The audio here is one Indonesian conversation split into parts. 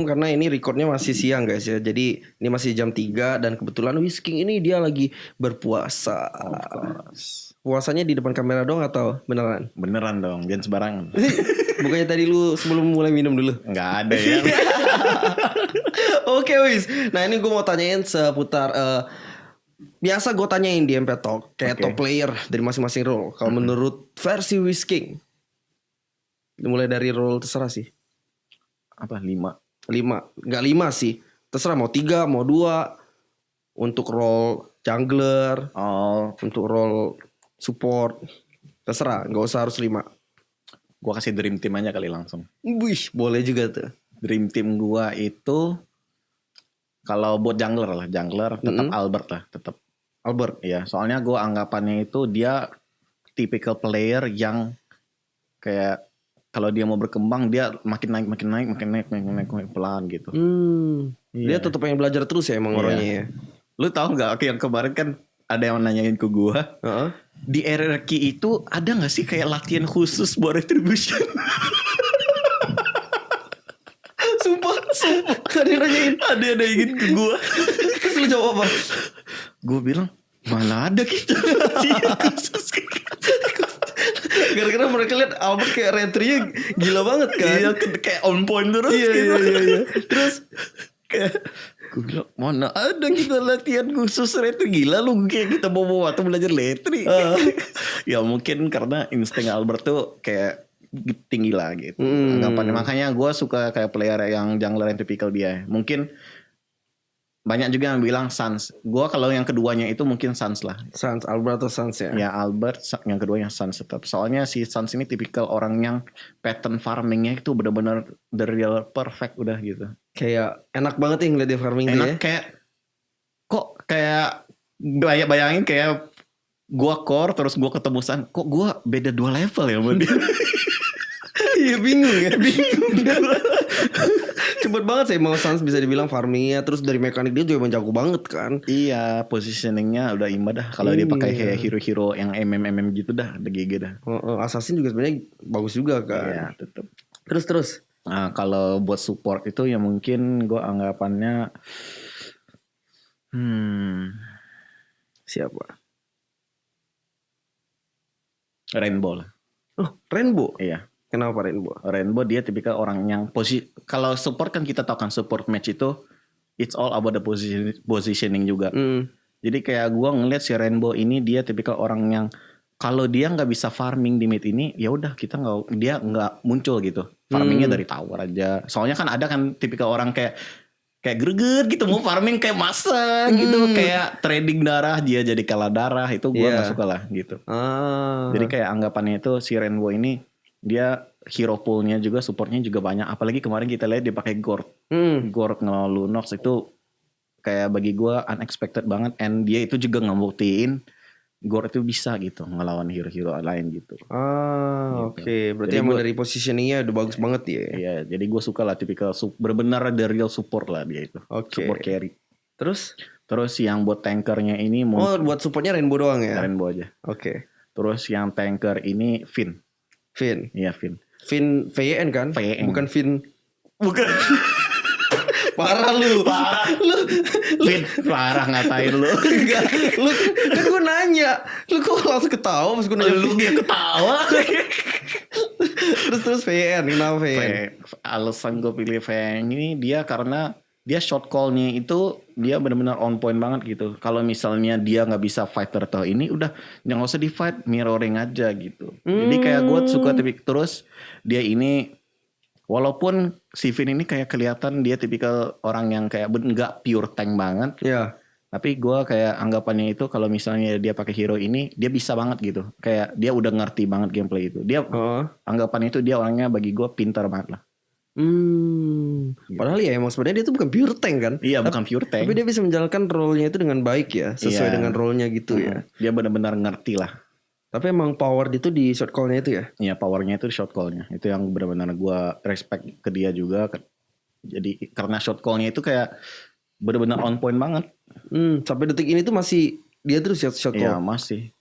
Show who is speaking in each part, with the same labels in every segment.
Speaker 1: Karena ini recordnya masih siang guys ya. Jadi ini masih jam 3 dan kebetulan Whisking ini dia lagi berpuasa.
Speaker 2: Of course.
Speaker 1: Puasanya di depan kamera dong atau beneran?
Speaker 2: Beneran dong, jangan sembarangan.
Speaker 1: Bukannya tadi lu sebelum mulai minum dulu?
Speaker 2: Nggak ada ya.
Speaker 1: Oke Wis. Nah ini gue mau tanyain seputar biasa gue tanyain di MP Talk kayak
Speaker 2: Oke.
Speaker 1: top player dari masing-masing role. Kalau menurut versi Whisking, mulai dari role terserah sih.
Speaker 2: Apa 5?
Speaker 1: 5, nggak 5 sih. Terserah mau 3, mau 2. Untuk role jungler,
Speaker 2: Oh,
Speaker 1: untuk role support, terserah, nggak usah harus 5.
Speaker 2: gua kasih dream team aja kali langsung.
Speaker 1: Wih, boleh juga tuh.
Speaker 2: Dream team gua itu kalau buat jungler tetap Albert lah, tetap.
Speaker 1: Albert.
Speaker 2: Iya, soalnya gua anggapannya itu dia typical player yang kayak kalau dia mau berkembang dia makin naik pelan gitu.
Speaker 1: Dia
Speaker 2: Iya.
Speaker 1: tetap pengen belajar terus ya emang
Speaker 2: Iya.
Speaker 1: orangnya ya.
Speaker 2: Lu tahu nggak yang kemarin kan ada yang nanyain ke gua,
Speaker 1: Heeh.
Speaker 2: di RRQ itu ada nggak sih kayak latihan khusus buat retribution?
Speaker 1: Sumpah. Ada yang nanyain.
Speaker 2: Ada yang nanyain ke gua.
Speaker 1: Terus lu jawab apa?
Speaker 2: Gua bilang mana ada kita latihan khusus.
Speaker 1: Gara-gara mereka lihat Albert kayak retry-nya gila banget kan.
Speaker 2: Iya, kayak on point terus.
Speaker 1: Iya,
Speaker 2: gitu.
Speaker 1: iya. Terus
Speaker 2: Kayak gue bilang mana ada kita latihan khusus retri, gila lu kayak kita bawa waktu belajar retri. Ya mungkin karena insting Albert tuh kayak tinggi lah gitu. Anggapannya makanya gue suka kayak player yang jungler yang tipikal dia. Mungkin banyak juga yang bilang Sans. Gue kalau yang keduanya itu mungkin Sans lah.
Speaker 1: Sans, Albert atau Sans ya?
Speaker 2: Ya Albert, yang keduanya Sans tetap. Soalnya si Sans ini tipikal orang yang pattern farmingnya itu benar-benar the real perfect udah gitu.
Speaker 1: Kayak enak banget ya ngeliat dia farming dia
Speaker 2: Enak
Speaker 1: ya.
Speaker 2: kayak kok kayak bayangin kayak gua core terus gua ketemu San, kok gua beda 2 level ya sama dia.
Speaker 1: Iya bingung ya. Cepet banget sih mau Sans bisa dibilang farmingnya. Terus dari mekanik dia juga menjago banget kan.
Speaker 2: Iya, positioningnya udah imba dah. Kalau dia pakai kayak hero-hero yang MM gitu dah, ada GG dah.
Speaker 1: Assassin juga sebenarnya bagus juga kan.
Speaker 2: Iya, tetep.
Speaker 1: Terus.
Speaker 2: Nah, kalau buat support itu ya mungkin gua anggapannya
Speaker 1: Siapa?
Speaker 2: Rainbow lah.
Speaker 1: Oh, Rainbow.
Speaker 2: Iya.
Speaker 1: Kenapa Rainbow?
Speaker 2: Rainbow dia tipikal orang yang kalau support kan kita tahu kan support match itu it's all about the positioning juga. Jadi kayak gue ngeliat si Rainbow ini dia tipikal orang yang kalau dia nggak bisa farming di mid ini ya udah dia nggak muncul gitu. Farmingnya dari tower aja. Soalnya kan ada kan tipikal orang kayak greget gitu mau farming kayak masa gitu, kayak trading darah dia jadi kalah darah, itu gue nggak suka lah gitu. Jadi kayak anggapannya itu si Rainbow ini dia hero poolnya juga supportnya juga banyak, apalagi kemarin kita lihat dia pakai Gord ngelawan Lunox itu kayak bagi gue unexpected banget, and dia itu juga ngebuktiin Gord itu bisa gitu ngelawan hero-hero lain gitu. Gitu.
Speaker 1: Oke. Berarti emang dari positioningnya udah bagus banget ya.
Speaker 2: Iya, jadi gue suka lah tipikal benar-benar the real support lah dia itu. Support carry. Terus yang buat tankernya ini
Speaker 1: buat supportnya Rainbow doang ya?
Speaker 2: Rainbow aja.
Speaker 1: Oke.
Speaker 2: Terus yang tanker ini Finn. Iya, Finn.
Speaker 1: Finn VN kan?
Speaker 2: VN.
Speaker 1: Bukan Finn.
Speaker 2: Bukan.
Speaker 1: Parah lu.
Speaker 2: Finn parah ngatain lu.
Speaker 1: Enggak. Lu kan gue nanya. Lu kok langsung ketawa pas gue nanya.
Speaker 2: Lu dia ketawa.
Speaker 1: Terus VN. Kenapa VN?
Speaker 2: Alasan gue pilih VN ini dia karena dia short call-nya itu dia benar-benar on point banget gitu. Kalau misalnya dia nggak bisa fighter atau ini udah jangan usah di fight, mirroring aja gitu. Jadi kayak gue suka terus dia ini walaupun si Finn ini kayak kelihatan dia tipikal orang yang kayak nggak pure tank banget.
Speaker 1: Iya.
Speaker 2: Tapi gue kayak anggapannya itu kalau misalnya dia pakai hero ini dia bisa banget gitu. Kayak dia udah ngerti banget gameplay itu. Dia anggapannya itu dia orangnya bagi gue pintar banget lah.
Speaker 1: Padahal ya emang sebenarnya dia tuh bukan pure tank kan?
Speaker 2: Iya, bukan pure tank.
Speaker 1: Tapi dia bisa menjalankan role-nya itu dengan baik ya, sesuai dengan role-nya gitu ya.
Speaker 2: Dia benar-benar ngerti lah.
Speaker 1: Tapi emang power itu di short call-nya itu ya?
Speaker 2: Iya, powernya itu di short call-nya. Itu yang benar-benar gue respect ke dia juga. Jadi karena short call-nya itu kayak benar-benar on point banget.
Speaker 1: Sampai detik ini tuh masih dia terus short call?
Speaker 2: Iya, masih.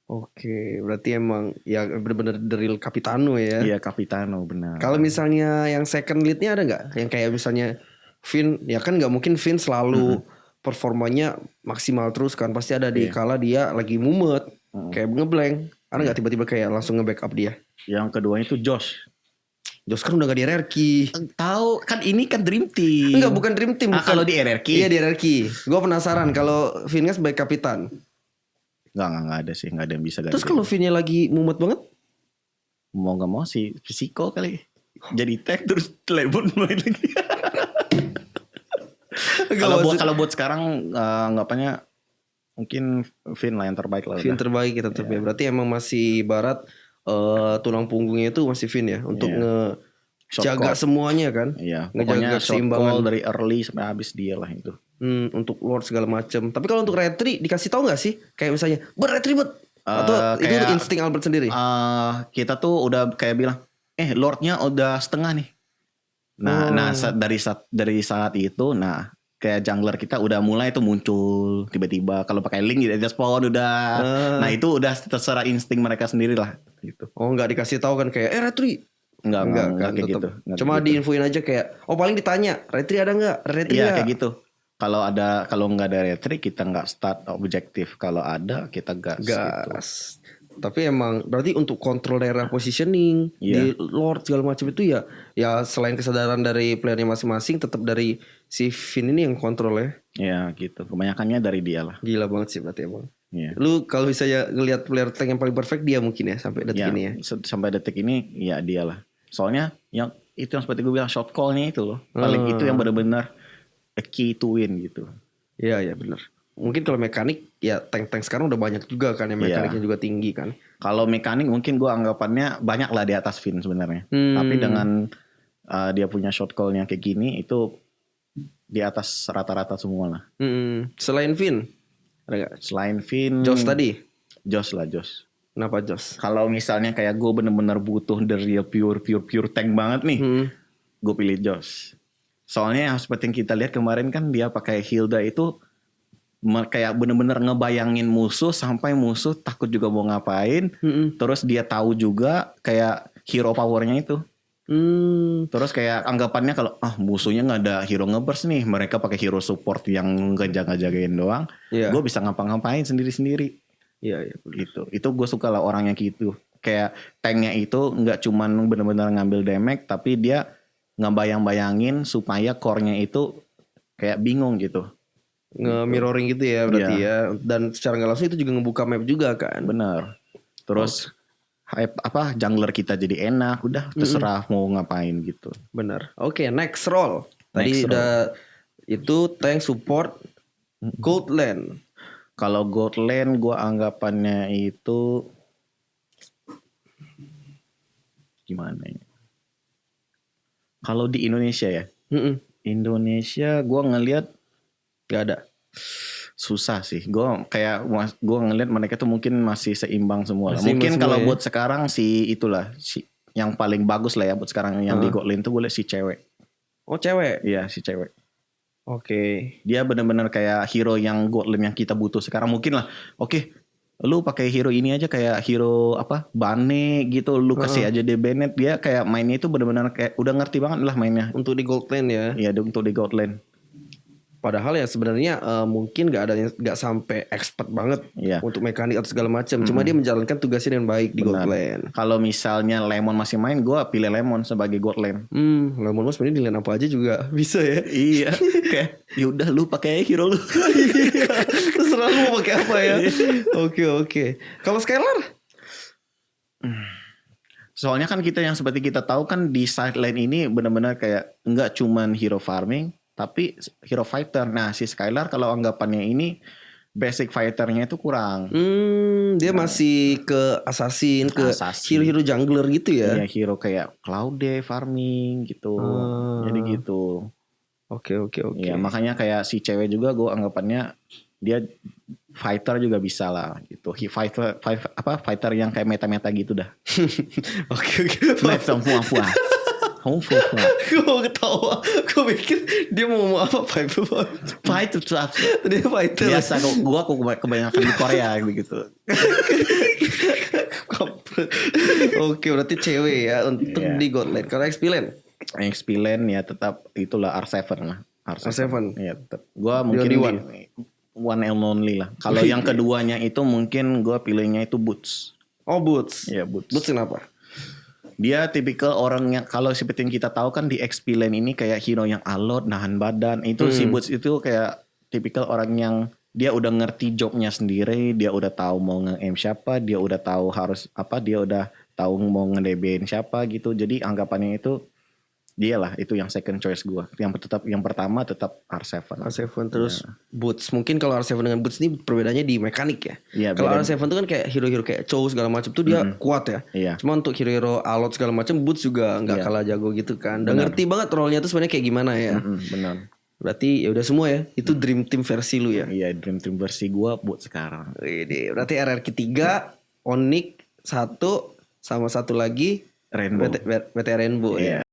Speaker 1: Oke, berarti emang ya bener-bener the real Capitano ya.
Speaker 2: Iya Capitano benar.
Speaker 1: Kalau misalnya yang second leadnya ada nggak? Yang kayak misalnya Finn, ya kan nggak mungkin Finn selalu performanya maksimal terus kan. Pasti ada di
Speaker 2: Iya.
Speaker 1: kala dia lagi mumet, kayak ngeblank. Ada nggak tiba-tiba kayak langsung nge-backup dia?
Speaker 2: Yang keduanya itu Josh.
Speaker 1: Josh kan udah gak di RRQ.
Speaker 2: Tahu kan ini kan Dream Team.
Speaker 1: Enggak, bukan Dream Team.
Speaker 2: Ah,
Speaker 1: Bukan.
Speaker 2: kalau di RRQ?
Speaker 1: Iya di RRQ. Gue penasaran kalau Finn sebagai kapitan.
Speaker 2: Enggak ada sih, enggak ada yang bisa ganti.
Speaker 1: Terus kalau Finn lagi mumet banget?
Speaker 2: Mau nggak mau sih Fisiko kali. Jadi tag terus Lebon main lagi. Kalau buat sekarang anggapannya mungkin Finn lah yang terbaik lah.
Speaker 1: Finn terbaik kita tetap ya. Berarti emang masih barat tulang punggungnya itu masih Finn ya untuk ngejaga semuanya kan.
Speaker 2: Iya.
Speaker 1: Ngejaga
Speaker 2: Pokoknya shot call dari early sampai habis dia lah itu.
Speaker 1: Untuk Lord segala macam. Tapi kalau untuk retri dikasih tahu nggak sih? Kayak misalnya retri atau itu
Speaker 2: kayak,
Speaker 1: insting Albert sendiri?
Speaker 2: Kita tuh udah kayak bilang, Lordnya udah setengah nih. Nah, dari saat itu, kayak jungler kita udah mulai tuh muncul tiba-tiba kalau pakai link di atas spawn udah. Nah itu udah terserah insting mereka sendiri lah. Gitu.
Speaker 1: Oh nggak dikasih tahu kan kayak retri?
Speaker 2: Enggak
Speaker 1: kan,
Speaker 2: kayak
Speaker 1: tetep.
Speaker 2: gitu.
Speaker 1: Cuma diinfoin aja kayak, paling ditanya retri ada nggak? Retri
Speaker 2: iya kayak gitu. Kalau nggak ada retri kita nggak start objektif. Kalau ada kita gas. Gitu.
Speaker 1: Tapi emang berarti untuk kontrol daerah positioning di Lord segala macam itu ya selain kesadaran dari playernya masing-masing, tetap dari si Finn ini yang kontrol ya.
Speaker 2: Ya gitu. Kebanyakannya dari dia lah.
Speaker 1: Gila banget sih berarti emang.
Speaker 2: Yeah.
Speaker 1: Lu kalau bisa ya ngelihat player tank yang paling perfect dia mungkin ya sampai detik ini ya.
Speaker 2: Sampai detik ini ya dia lah. Soalnya yang seperti gue bilang shot call-nya itu loh. Paling itu yang benar-benar a key to win gitu.
Speaker 1: Iya benar. Mungkin kalau mekanik ya tank-tank sekarang udah banyak juga kan yang mekaniknya juga tinggi kan.
Speaker 2: Kalau mekanik mungkin gue anggapannya banyak lah di atas Finn sebenarnya. Tapi dengan dia punya shot call-nya kayak gini itu di atas rata-rata semua lah.
Speaker 1: Selain Finn ada gak?
Speaker 2: Selain Finn
Speaker 1: Josh tadi?
Speaker 2: Josh.
Speaker 1: Kenapa Josh?
Speaker 2: Kalau misalnya kayak gue bener-bener butuh dari pure tank banget nih, gue pilih Josh. Soalnya seperti yang kita lihat kemarin kan dia pakai Hilda itu kayak bener-bener ngebayangin musuh sampai musuh takut juga mau ngapain. Terus dia tahu juga kayak hero powernya itu. Terus kayak anggapannya kalau musuhnya nggak ada hero ngeburst nih, mereka pakai hero support yang ngejaga-jagain doang. Gue bisa ngapa-ngapain sendiri-sendiri.
Speaker 1: Iya.
Speaker 2: Gitu. Itu gue suka lah orang yang gitu. Kayak tanknya itu nggak cuman bener-bener ngambil damage, tapi dia ngebayang-bayangin supaya core-nya itu kayak bingung gitu.
Speaker 1: Nge-mirroring gitu ya berarti ya. Dan secara nggak langsung itu juga ngebuka map juga kan.
Speaker 2: Bener. Terus jungler kita jadi enak, udah terserah mau ngapain gitu.
Speaker 1: Bener. Oke, next role. Tadi udah itu tank support gold lane.
Speaker 2: Kalau gold lane gue anggapannya itu gimana ya? Kalau di Indonesia ya, Indonesia gue ngelihat
Speaker 1: gak ada.
Speaker 2: Susah sih. Gue ngelihat mereka tuh mungkin masih seimbang semua lah. Mungkin kalau buat sekarang itulah yang paling bagus lah ya buat sekarang yang di gold lane tuh gue lihat si cewek.
Speaker 1: Oh cewek?
Speaker 2: Iya si cewek.
Speaker 1: Oke.
Speaker 2: Dia benar-benar kayak hero yang gold lane yang kita butuh sekarang mungkin lah. Oke. Lu pakai hero ini aja kayak hero Bane gitu, lu kasih aja dia Bennett, dia kayak mainnya itu benar-benar kayak udah ngerti banget lah mainnya.
Speaker 1: Untuk di gold lane ya.
Speaker 2: Iya, untuk di gold lane.
Speaker 1: Padahal ya sebenarnya mungkin nggak sampai expert banget untuk mekanik atau segala macam. Cuma dia menjalankan tugasnya dengan baik di gold lane.
Speaker 2: Kalau misalnya Lemon masih main, gue pilih Lemon sebagai gold lane.
Speaker 1: Lemon mas sebenarnya di lane apa aja juga bisa ya.
Speaker 2: Iya. Kayak yaudah lu pakai hero lu.
Speaker 1: Terserah lu mau pakai apa ya. Oke. Kalau Skylar?
Speaker 2: Soalnya kan kita yang seperti kita tahu kan di side lane ini benar-benar kayak nggak cuman hero farming, tapi hero fighter. Nah si Skylar kalau anggapannya ini basic fighternya itu kurang.
Speaker 1: Dia masih ke assassin, ke hero jungler gitu ya.
Speaker 2: Iya hero kayak Cloud farming gitu. Jadi gitu.
Speaker 1: Oke.
Speaker 2: Iya makanya kayak si cewek juga gue anggapannya dia fighter juga bisa lah gitu. Fighter yang kayak meta-meta gitu dah.
Speaker 1: Oke.
Speaker 2: Live dong puang-puang. Homeful Club.
Speaker 1: Gue ketawa. Gue pikir dia mau ngomong apa Fighter.
Speaker 2: Fighter Club.
Speaker 1: Dia Fighter.
Speaker 2: Biasa aku kebanyakan di Korea gitu.
Speaker 1: Oke, berarti cewek ya untuk di Godland. Kalau XP-Land?
Speaker 2: XP-Land ya tetap itulah R7 lah.
Speaker 1: R7.
Speaker 2: Ya tetap. Gua mungkin one and only lah. Kalau yang keduanya itu mungkin gua pilihnya itu Boots.
Speaker 1: Oh, Boots.
Speaker 2: Ya Boots.
Speaker 1: Boots kenapa?
Speaker 2: Dia tipikal orang yang kalau seperti yang kita tahu kan di XP-Land ini kayak hero yang alot, nahan badan. Itu si Boots itu kayak tipikal orang yang dia udah ngerti jobnya sendiri, dia udah tahu mau nge-aim siapa, dia udah tahu harus apa, dia udah tahu mau nge-DB-in siapa gitu. Jadi anggapannya itu dia lah, itu yang second choice gue. Yang pertama tetap R7.
Speaker 1: R7 terus Boots. Mungkin kalau R7 dengan Boots ini perbedaannya di mekanik ya.
Speaker 2: Iya,
Speaker 1: kalau R7 itu kan kayak hero-hero kayak Chow segala macam tuh dia kuat ya.
Speaker 2: Iya.
Speaker 1: Cuma untuk hero-hero alot segala macam Boots juga nggak kalah jago gitu kan. Dan ngerti banget role-nya tuh sebenarnya kayak gimana ya.
Speaker 2: Benar.
Speaker 1: Berarti ya udah semua ya. Itu Dream Team versi lu ya.
Speaker 2: Iya, Dream Team versi gue buat sekarang.
Speaker 1: Ini berarti RRQ 3, Onyx 1 sama satu lagi
Speaker 2: Rainbow.
Speaker 1: BT Rainbow ya.